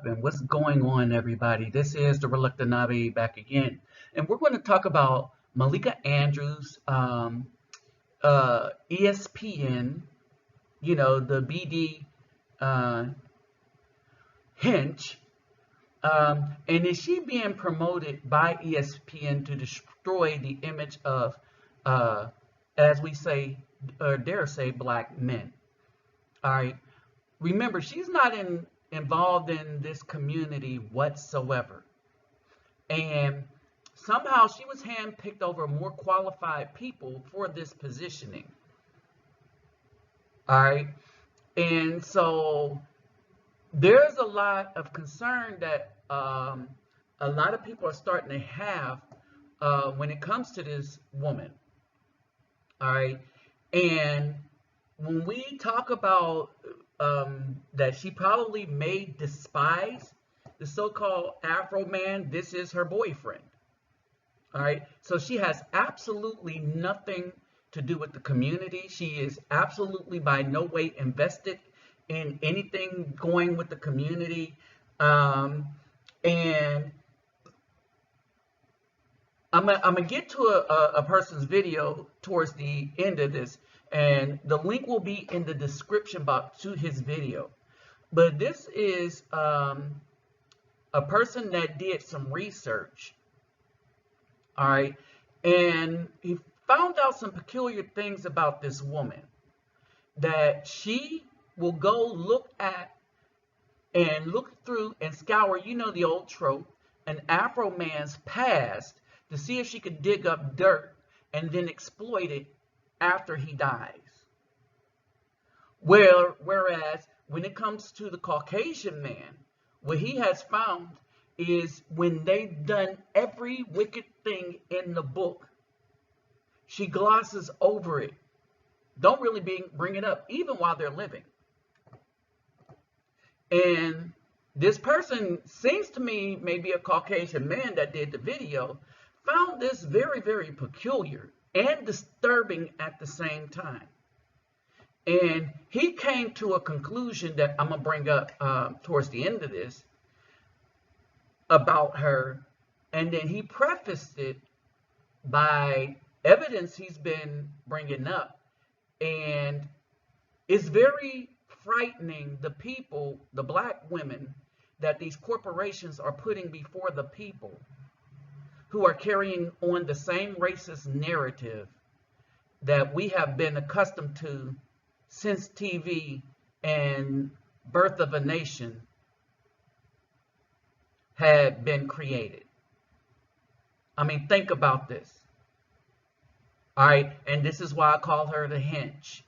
And what's going on, everybody? This is the refugetemplenabi back again, and we're going to talk about Malika Andrews, ESPN, the BD uh, Hench, and is she being promoted by ESPN to destroy the image of, uh, as we say, or dare say, black men? All right. Remember, she's not involved in this community whatsoever. And somehow she was handpicked over more qualified people for this positioning. All right. And so there's a lot of concern that a lot of people are starting to have when it comes to this woman. All right. And when we talk about that she probably may despise the so-called Afro man, this is her boyfriend. All right. So she has absolutely nothing to do with the community. She is absolutely by no way invested in anything going with the community. And I'm gonna get to a person's video towards the end of this, and the link will be in the description box to his video. But this is a person that did some research, all right, and he found out some peculiar things about this woman, that she will go look at and look through and scour, the old trope, an Afro man's past to see if she could dig up dirt and then exploit it after he dies. Whereas when it comes to the Caucasian man, what he has found is when they've done every wicked thing in the book, she glosses over it. Don't really bring it up, even while they're living. And this person seems to me maybe a Caucasian man that did the video, found this very, very peculiar and disturbing at the same time. And he came to a conclusion that I'm going to bring up towards the end of this about her. And then he prefaced it by evidence he's been bringing up. And it's very frightening, the people, the black women, that these corporations are putting before the people, who are carrying on the same racist narrative that we have been accustomed to since TV and Birth of a Nation had been created. I mean, think about this. All right, and this is why I call her the hench.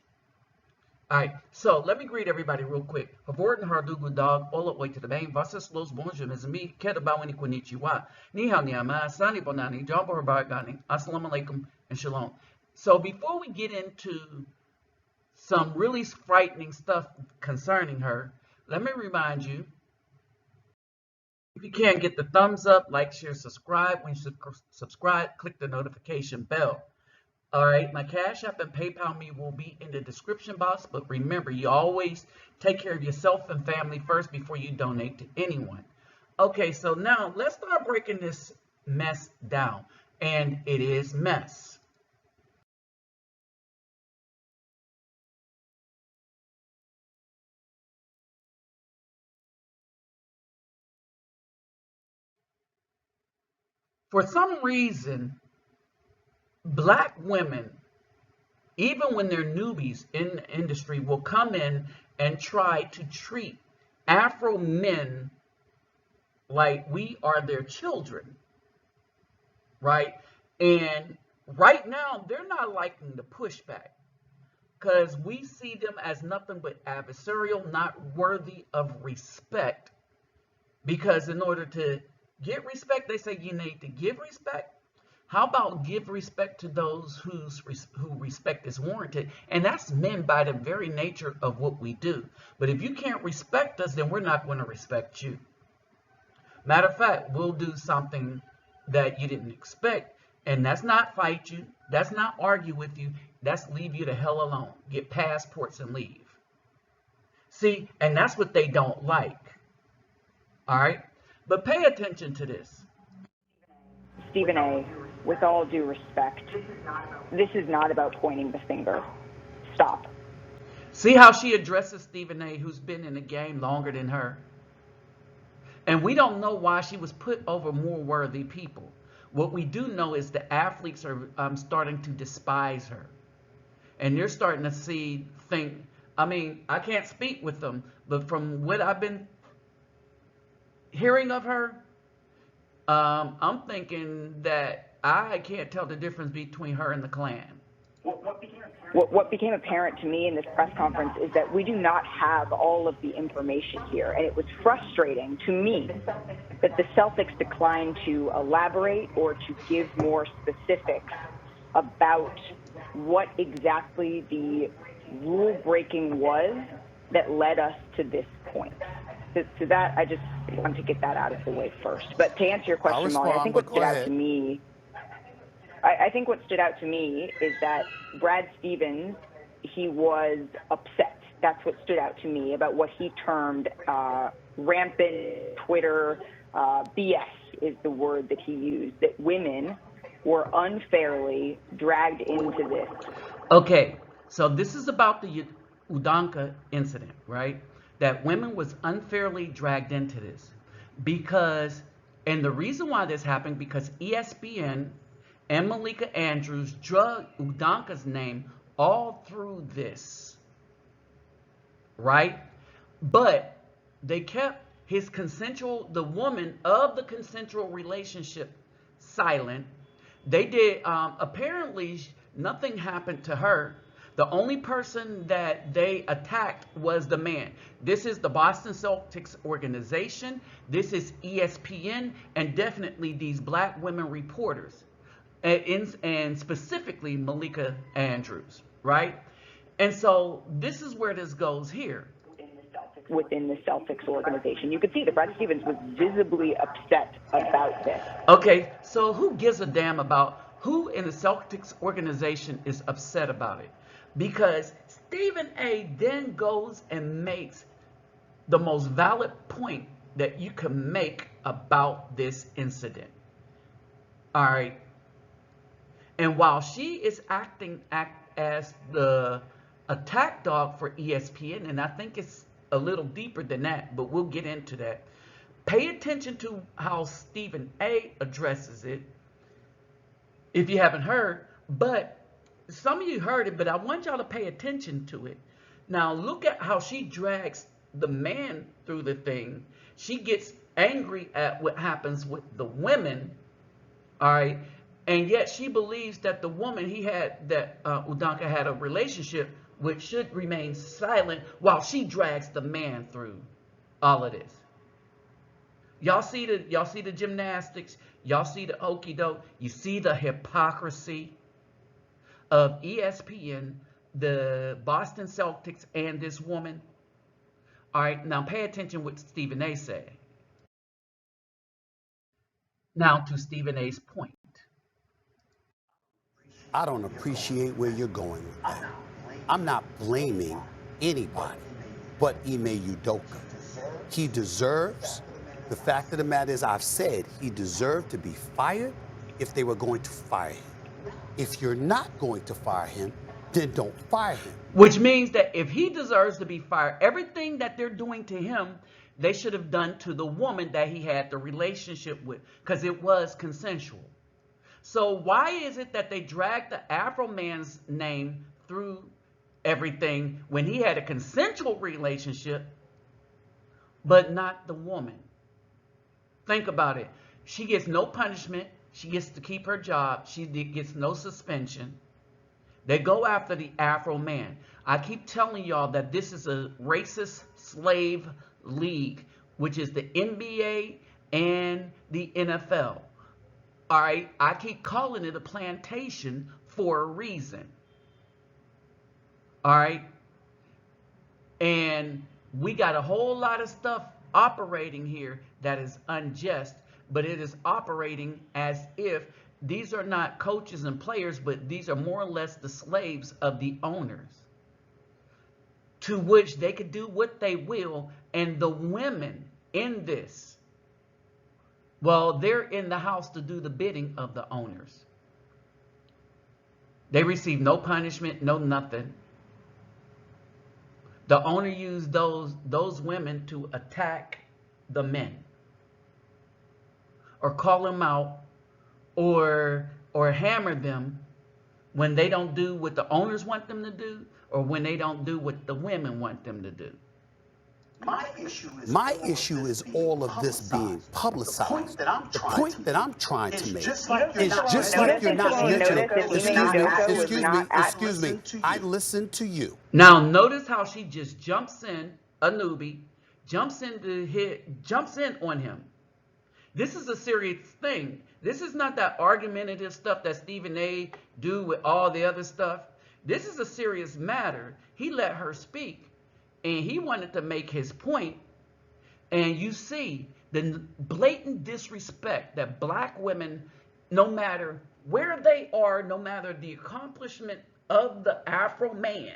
All right, so let me greet everybody real quick. Havorten hardugu dog, all the way to the main. Vasas los bonjour, mes amis. Kedabawani konnichiwa. Ni hao ni ama, sani bonani, jambo harbargani, assalamu alaikum, and shalom. So before we get into some really frightening stuff concerning her, let me remind you, if you can, get the thumbs up, like, share, subscribe. When you subscribe, click the notification bell. All right, my Cash App and PayPal me will be in the description box, but remember, you always take care of yourself and family first before you donate to anyone. Okay, so now let's start breaking this mess down, and it is mess. For some reason, black women, even when they're newbies in the industry, will come in and try to treat Afro men like we are their children, right? And right now, they're not liking the pushback because we see them as nothing but adversarial, not worthy of respect. Because in order to get respect, they say you need to give respect. How about give respect to those who respect is warranted? And that's men by the very nature of what we do. But if you can't respect us, then we're not going to respect you. Matter of fact, we'll do something that you didn't expect. And that's not fight you. That's not argue with you. That's leave you the hell alone. Get passports and leave. See, and that's what they don't like. All right. But pay attention to this. Stephen A., with all due respect, this is not about pointing the finger. Stop. See how she addresses Stephen A., who's been in the game longer than her? And we don't know why she was put over more worthy people. What we do know is the athletes are starting to despise her. And they're starting to think, I mean, I can't speak with them, but from what I've been hearing of her, I'm thinking that I can't tell the difference between her and the Klan. What became apparent to me in this press conference is that we do not have all of the information here. And it was frustrating to me that the Celtics declined to elaborate or to give more specifics about what exactly the rule breaking was that led us to this point. So that, I just want to get that out of the way first. But to answer your question, Molly, I think what stood out to me, I think what stood out to me is that Brad Stevens, he was upset. That's what stood out to me about what he termed rampant Twitter BS is the word that he used, that women were unfairly dragged into this. Okay, so this is about the Udoka incident, right? That women was unfairly dragged into this because, and the reason why this happened, because ESPN and Malika Andrews drug Udoka's name all through this, right? But they kept the woman of the consensual relationship silent. They did, apparently nothing happened to her. The only person that they attacked was the man. This is the Boston Celtics organization. This is ESPN, and definitely these black women reporters, and specifically Malika Andrews, right? And so this is where this goes here. Within the Celtics organization, you could see that Brad Stevens was visibly upset about this. Okay, so who gives a damn about who in the Celtics organization is upset about it? Because Stephen A. then goes and makes the most valid point that you can make about this incident. All right. And while she is acting as the attack dog for ESPN, and I think it's a little deeper than that, but we'll get into that. Pay attention to how Stephen A. addresses it, if you haven't heard, but some of you heard it, but I want y'all to pay attention to it. Now, look at how she drags the man through the thing. She gets angry at what happens with the women, all right? And yet she believes that the woman Udoka had a relationship with should remain silent while she drags the man through all of this. Y'all see the gymnastics, y'all see the okie doke, you see the hypocrisy of ESPN, the Boston Celtics, and this woman. All right, now pay attention what Stephen A. said. Now to Stephen A.'s point. I don't appreciate where you're going with that. I'm not blaming anybody but Ime Udoka. He deserves, the fact of the matter is, I've said he deserved to be fired if they were going to fire him. If you're not going to fire him, then don't fire him. Which means that if he deserves to be fired, everything that they're doing to him, they should have done to the woman that he had the relationship with, because it was consensual. So why is it that they dragged the Afro man's name through everything when he had a consensual relationship, but not the woman? Think about it. She gets no punishment. She gets to keep her job. She gets no suspension. They go after the Afro man. I keep telling y'all that this is a racist slave league, which is the NBA and the NFL. All right, I keep calling it a plantation for a reason. All right, and we got a whole lot of stuff operating here that is unjust, but it is operating as if these are not coaches and players, but these are more or less the slaves of the owners, to which they could do what they will. And the women in this Well, they're in the house to do the bidding of the owners. They receive no punishment, no nothing. The owner used those women to attack the men, or call them out, or hammer them when they don't do what the owners want them to do, or when they don't do what the women want them to do. My issue is all of this being publicized. The point that I'm trying to make is just like you're not mentioning. Excuse me. I listened to you. Now notice how she just jumps in, a newbie, jumps in on him. This is a serious thing. This is not that argumentative stuff that Stephen A. do with all the other stuff. This is a serious matter. He let her speak, and he wanted to make his point. And you see the blatant disrespect that black women, no matter where they are, no matter the accomplishment of the Afro man,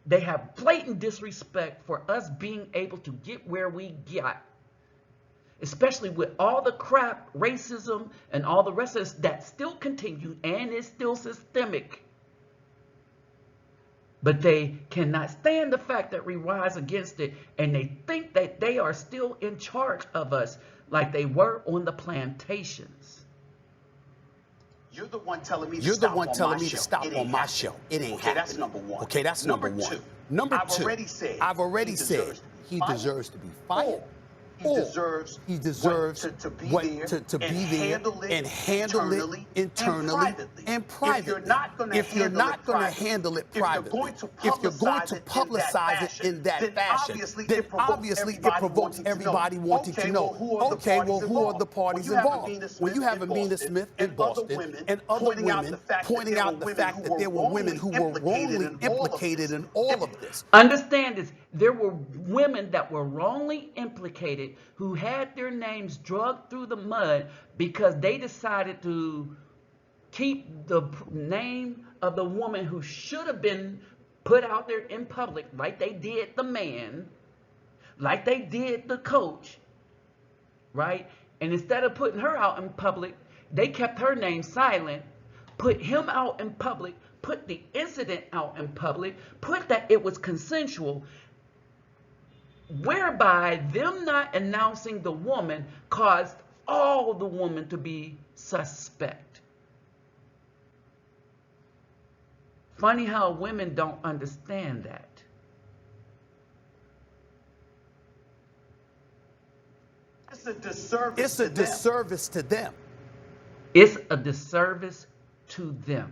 they have blatant disrespect for us being able to get where we got. Especially with all the crap, racism, and all the rest of this that still continues and is still systemic. But they cannot stand the fact that we rise against it, and they think that they are still in charge of us like they were on the plantations. You're the one telling me to stop on my show. It ain't happening. That's number one. Okay, that's number one. Number two, I've already said he deserves to be fired. He deserves to be there and handle it internally and privately. If you're not going to handle it privately, if you're going to publicize it in that fashion, then obviously it provokes everybody wanting to know, okay, well, who are the parties involved? When you have Amina Smith in Boston and other women pointing out the fact that there were women who were wrongly implicated in all of this. Understand this. There were women that were wrongly implicated who had their names dragged through the mud because they decided to keep the name of the woman who should have been put out there in public, like they did the man, like they did the coach, right? And instead of putting her out in public, they kept her name silent, put him out in public, put the incident out in public, put that it was consensual, whereby them not announcing the woman caused all the women to be suspect. Funny how women don't understand that. It's a disservice to them. It's a disservice to them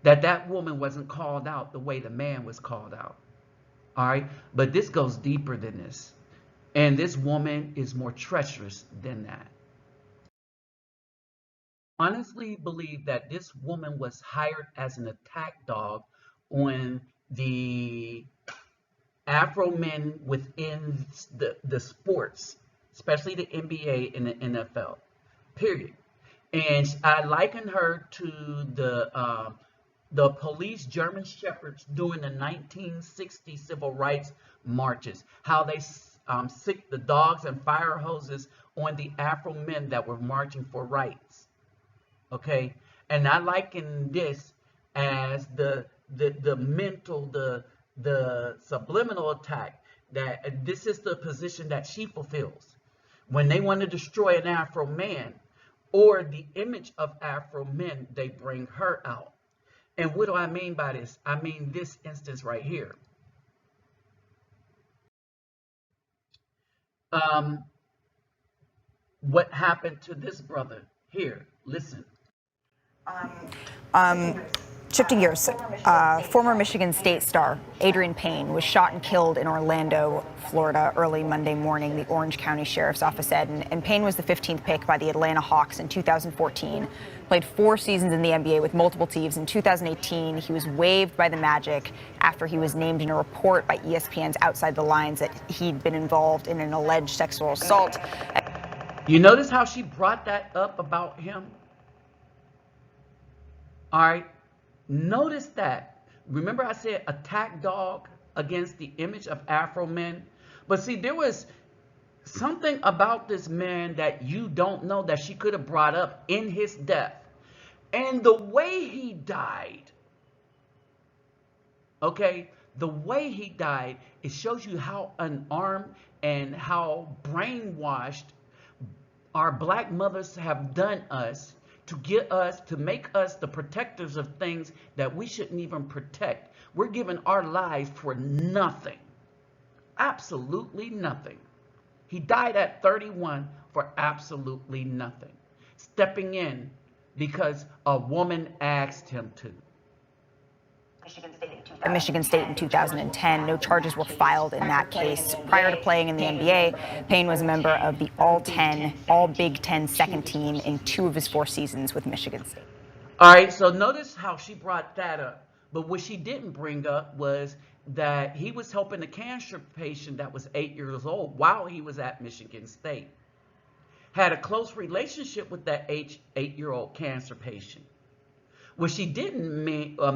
that woman wasn't called out the way the man was called out. All right, but this goes deeper than this. And this woman is more treacherous than that. I honestly believe that this woman was hired as an attack dog on the Afro men within the sports, especially the NBA and the NFL, period. And I liken her to the police German shepherds during the 1960 civil rights marches, how they sicked the dogs and fire hoses on the Afro men that were marching for rights. Okay, and I liken this as the mental, the subliminal attack, that this is the position that she fulfills when they want to destroy an Afro man or the image of Afro men. They bring her out. And what do I mean by this? I mean this instance right here. What happened to this brother here? Listen. Shifting gears, former Michigan State star Adrian Payne was shot and killed in Orlando, Florida, early Monday morning, the Orange County Sheriff's Office said. And Payne was the 15th pick by the Atlanta Hawks in 2014, played 4 seasons in the NBA with multiple teams. In 2018, he was waived by the Magic after he was named in a report by ESPN's Outside the Lines that he'd been involved in an alleged sexual assault. You notice how she brought that up about him? All right. Notice that. Remember I said attack dog against the image of Afro men? But see, there was something about this man that you don't know that she could have brought up in his death. And the way he died, okay, the way he died, it shows you how unarmed and how brainwashed our black mothers have done us to get us, to make us the protectors of things that we shouldn't even protect. We're giving our lives for nothing. Absolutely nothing. He died at 31 for absolutely nothing. Stepping in because a woman asked him to. At Michigan State in 2010, no charges were filed in that case. Prior to playing in the NBA, Payne was a member of the All Big Ten second team in 2 of his 4 seasons with Michigan State. All right, so notice how she brought that up. But what she didn't bring up was that he was helping a cancer patient that was 8 years old while he was at Michigan State. Had a close relationship with that 8-year-old cancer patient. What she didn't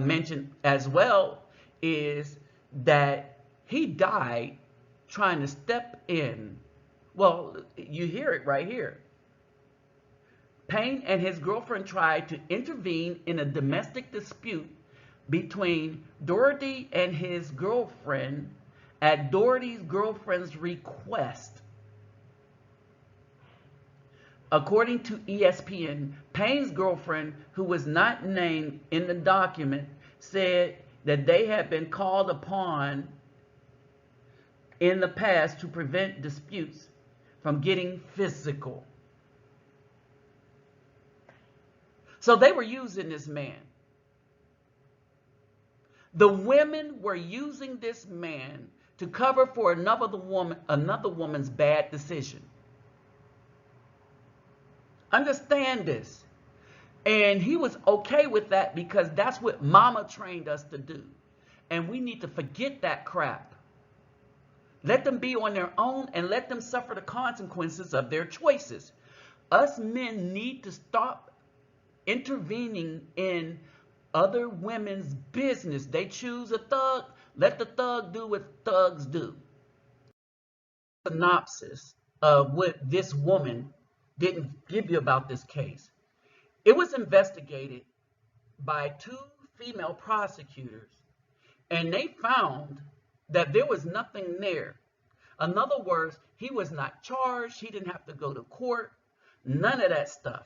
mention as well is that he died trying to step in. Well, you hear it right here. Payne and his girlfriend tried to intervene in a domestic dispute between Doherty and his girlfriend at Doherty's girlfriend's request. According to ESPN, Payne's girlfriend, who was not named in the document, said that they had been called upon in the past to prevent disputes from getting physical. So they were using this man. The women were using this man to cover for another woman's bad decision. Understand this. And he was okay with that because that's what mama trained us to do. And we need to forget that crap. Let them be on their own and let them suffer the consequences of their choices. Us men need to stop intervening in other women's business. They choose a thug, let the thug do what thugs do. Synopsis of what this woman didn't give you about this case. It was investigated by 2 female prosecutors, and they found that there was nothing there. In other words, he was not charged, he didn't have to go to court, none of that stuff.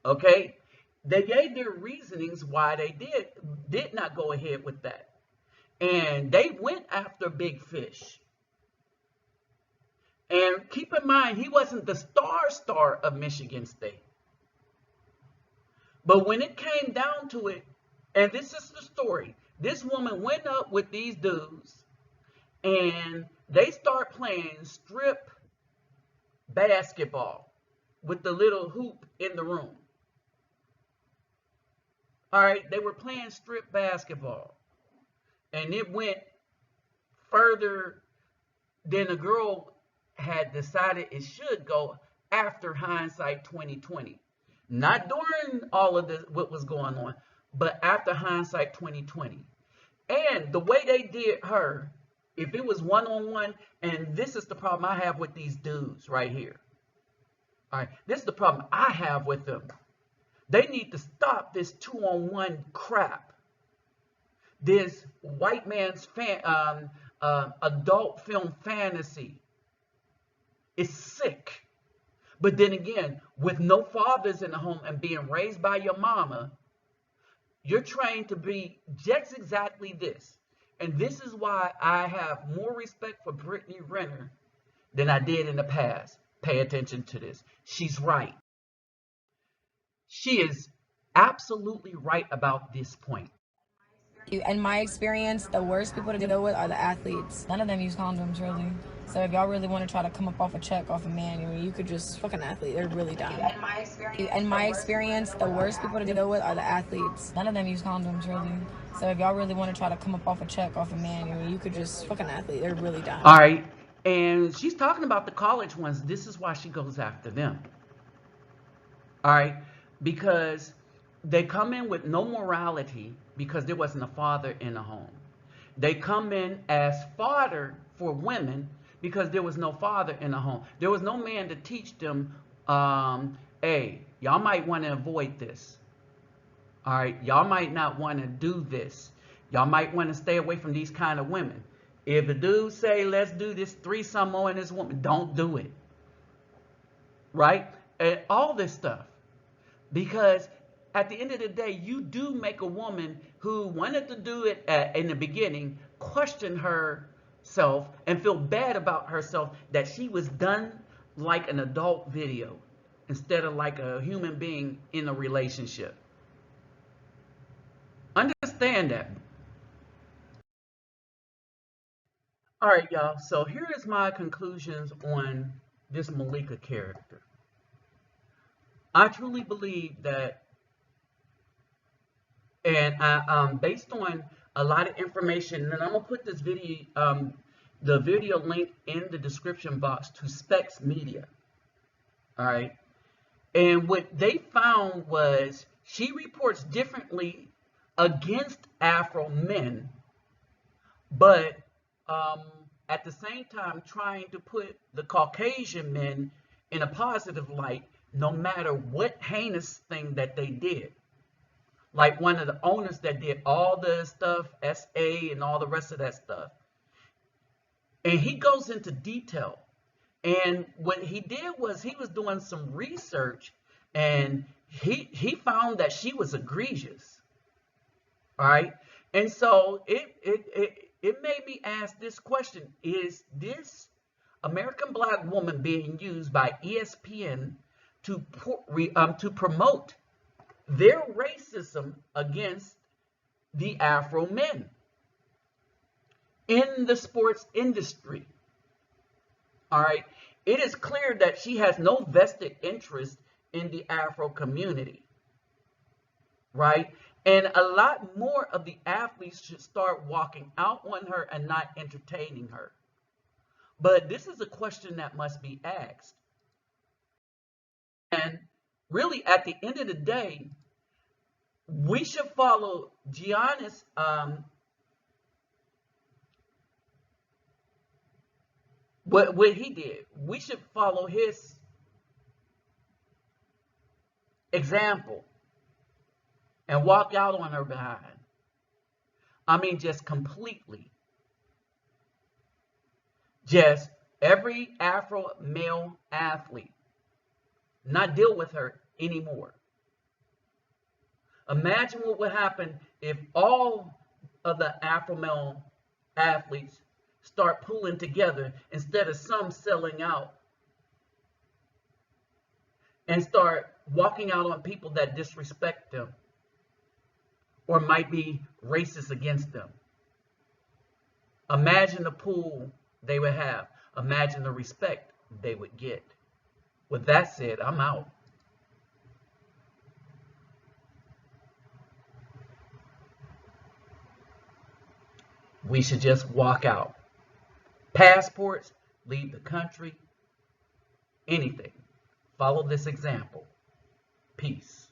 Okay? They gave their reasonings why they did not go ahead with that. And they went after Big Fish. And keep in mind, he wasn't the star of Michigan State. But when it came down to it, and this is the story, this woman went up with these dudes, and they start playing strip basketball with the little hoop in the room. All right, they were playing strip basketball. And it went further than the girl had decided it should go after hindsight 2020. Not during all of this, what was going on, but after hindsight 2020. And the way they did her, if it was one-on-one, and this is the problem I have with these dudes right here. All right, this is the problem I have with them. They need to stop this 2-on-1 crap. This white man's adult film fantasy. It's sick. But then again, with no fathers in the home and being raised by your mama, you're trained to be just exactly this. And this is why I have more respect for Brittany Renner than I did in the past. Pay attention to this. She's right. She is absolutely right about this point. In my experience, the worst people to deal with are the athletes. None of them use condoms, really. So if y'all really want to try to come up off a check off a man, I mean, you could just fuck an athlete. They're really dumb. In my experience, the worst people to deal with are the athletes. None of them use condoms, really. So if y'all really want to try to come up off a check off a man, I mean, you could just fuck an athlete. They're really dumb. All right. And she's talking about the college ones. This is why she goes after them. All right. Because they come in with no morality because there wasn't a father in the home. They come in as fodder for women because there was no father in the home. There was no man to teach them, hey, y'all might want to avoid this. All right, y'all might not want to do this. Y'all might want to stay away from these kind of women. If a dude say, let's do this threesome on this woman, don't do it. Right? And all this stuff. Because at the end of the day, you do make a woman who wanted to do it in the beginning question herself and feel bad about herself that she was done like an adult video instead of like a human being in a relationship. Understand that. All right, y'all. So here is my conclusions on this Malika character. I truly believe that, and based on a lot of information, and I'm gonna put this video, the video link in the description box to Specs Media. All right, and what they found was she reports differently against Afro men, but at the same time trying to put the Caucasian men in a positive light, no matter what heinous thing that they did. Like one of the owners that did all the stuff, SA and all the rest of that stuff. And he goes into detail. And what he did was he was doing some research, and he found that she was egregious. All right. And so it made me ask this question: is this American Black woman being used by ESPN to promote their racism against the Afro men in the sports industry? All right. It is clear that she has no vested interest in the Afro community. Right. And a lot more of the athletes should start walking out on her and not entertaining her. But this is a question that must be asked. And really, at the end of the day, we should follow Giannis' what he did. We should follow his example and walk out on her behind. I mean, just completely. Just every Afro male athlete not deal with her anymore. Imagine what would happen if all of the Afro male athletes start pulling together instead of some selling out and start walking out on people that disrespect them or might be racist against them. Imagine the pool they would have. Imagine the respect they would get. With that said, I'm out. We should just walk out. Passports, leave the country, anything. Follow this example. Peace.